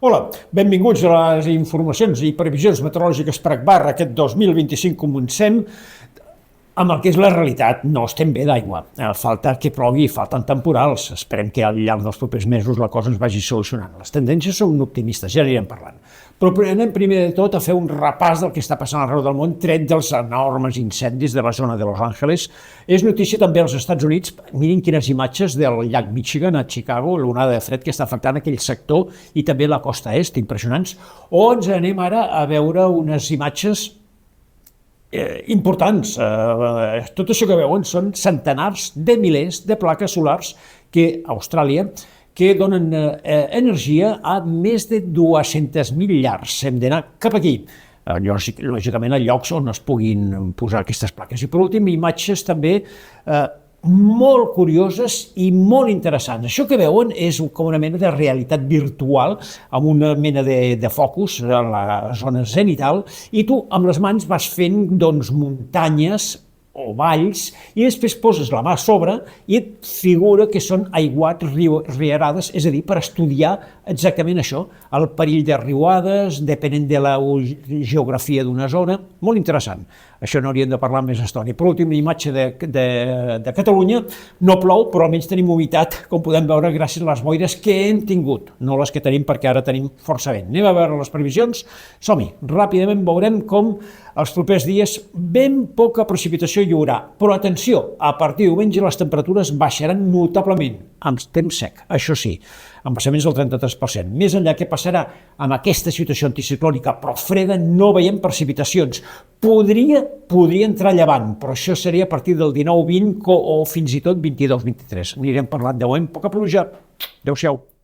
Hola, benvinguts a les informacions i previsions meteorològiques per Agbar aquest 2025. Comencem amb el que és la realitat. No estem bé d'aigua, falta que plogui, falten temporals. Esperem que al llarg dels propers mesos la cosa ens vagi solucionant. Les tendències són optimistes, ja anirem parlant. Però anem primer de tot a fer un repàs del que està passant arreu del món, tret dels enormes incendis de la zona de Los Angeles. És notícia també als Estats Units. Mirin quines imatges del llac Michigan a Chicago, l'onada de fred que està afectant aquell sector i també la costa est, impressionants. O ens anem ara a veure unes imatges importants. Tot això que veuen són centenars de milers de plaques solars que a Austràlia que donen energia a més de 200.000 llars. Hem d'anar cap aquí, lògicament a llocs on es puguin posar aquestes plaques. I per últim, imatges també molt curioses i molt interessants. Això que veuen és com una mena de realitat virtual amb una mena de focus a la zona zenital i tu amb les mans vas fent muntanyes o valls i després poses la mà a sobre i et figura que són aiguats, rierades, és a dir, per estudiar exactament això, el perill de riuades, depenent de la geografia d'una zona, molt interessant. Això no hauríem de parlar més estona. Per últim, imatge de Catalunya, no plou, però almenys tenim humitat, com podem veure, gràcies a les boires que hem tingut, no les que tenim perquè ara tenim força vent. Anem a veure les previsions, som-hi, ràpidament veurem com els propers dies ben poca precipitació hi haurà, però atenció, a partir de diumenge les temperatures baixaran notablement, amb temps sec, això sí, amb passaments del 33%. Més enllà, què passarà amb aquesta situació anticiclònica, però freda, no veiem precipitacions. Podria entrar llevant, però això seria a partir del 19-20 o fins i tot 22-23. Anirem parlant de moment, poca pluja. Adéu-siau.